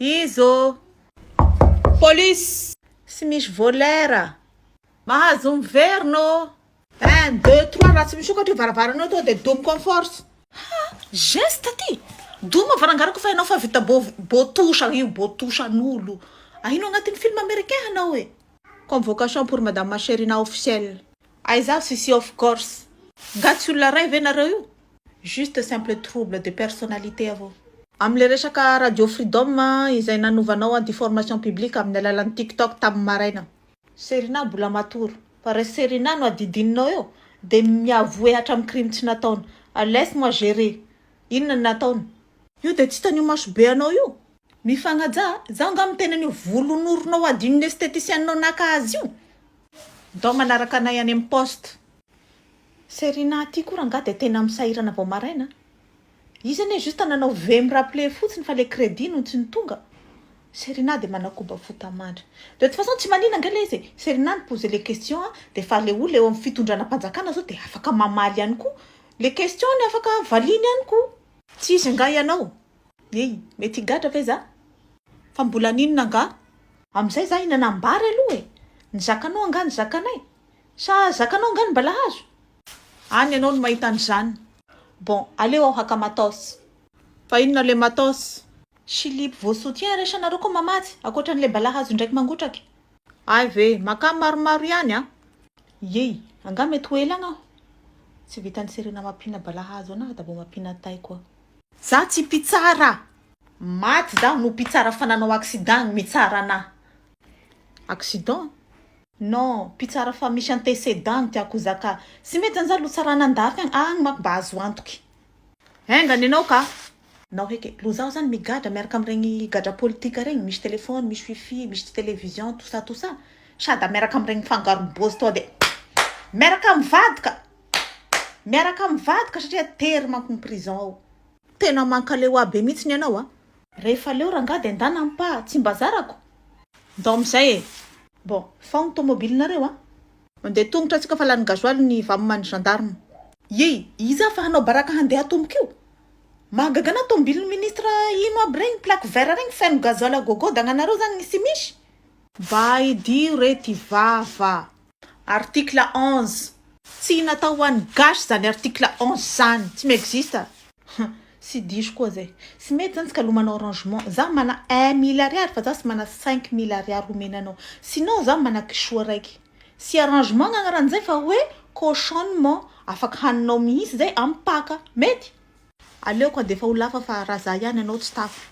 Izo polisy sy misy volera mahazo miverino 1 2 3 raha tsy misokatra io varavaranao to de domiko amin'ny force. Geste ty doma varangarako fa ianao fa vita botouche io botouche an'olo ahino agnatin'ny film américain anao e. Convocation pour madame Macherina officielle. Aiza si of course. Gatsy olona ray ve nareo io? Juste simple trouble de personnalité avao. Amle resaka radio freedom izay nanovanao anti-formation publique amin'ny alalan'ny TikTok tamin'ny maraina. Serina mbola matory fa re Serina no adidininao eo de miavoe hatramin'ny crime tsy nataony. Laisse-moi gérer. Inona no nataony? Io de tsy tanio maso be anao io. Mifagnaja, zaho nga mitenany volon'oronao adin'ny esthéticienne naka azy io. Ndao manaraka anay any amin'ny poste. Serina ty koa ranga de tena misahirana vao maraina. Izy ane juste nanao ve me rappeler fotsiny fa le crédit no tsy nitonga. Serina de manakoba fotamandry. De toute façon tsy manina angala izy. Serina ny poser les questions de fa le olo eo amin'ny fitondranam-panjakana zao de afaka mamaly ihany koa. Les questions ny afaka valiny ihany koa. Tsisy nga ianao. Ei, mety gadra ve za? Fa mbola ninona nga? Amizay za inanambary aloha e. Ny zakanao anga ny zakanay. Sa zakanao anga ny balahazo? Any ianao no mahita an'izany. Bon, aleo aho haka matos. Fa inona le matos? Philippe vos soutien resanareo koa mamatsy akoatran'le balahazo ndraiky mangotraky. Ay ve, maka maromaro ihany a? Yey, anga mety ho elagna aho. Tsy vitan'ny Serina mampina balahazo anahy da bo mampina tay koa. Za tsy pitsara. Maty zaho no pitsara fa nanao accident mitsara anahy. Accident? Non, pitsara fa misy antécédent tiako zaka. Sy mety an'izany lo tsara nandafy agny manko mba azo antoky. Engany ianao ka? Nao heky, lo zaho zany migadra miaraka amin'ireny gadra politika regny, misy téléphone, misy wifi, misy télévision, tout ça. Sady miaraka amin'ireny fangarom-bozy to de miaraka mivadika satria tery manko ny prison ao. Tena mankaleo aby mihitsy ianao a. Rehefa leo ranga de ndanampa, tsy mbazarako. Ndao amizay e. Bon, fa ny tomobilinareo a. Mandeha tongotra tsika fa lany gasoil ny vamomany gendarme. Yey, iza fa hanao baraka handeha tomboka io. Mahagaga na tomobile ministre ino aby regny plaque vert regny feno gasoil à gogo da gnanareo zany ny sy misy. Ba idio rety vava. Article 11. Tsy natao ho an'ny gasy zany article 11 zany. Tsy m'existe. Sy diso koa zay. Sy mety zany ska lomanao arrangement. Za mana 1 000 ariary fa za sy mana 5 000 ariary homenanao. Sinon za mana kisoa raiky. Si arrangement gn'agnaran'izay fa hoe cautionnement afaka haninao mihitsy zay amin'ny paka. Mety? Aleo koa defa ho lafa fa raha za ihany anao tsy tafo.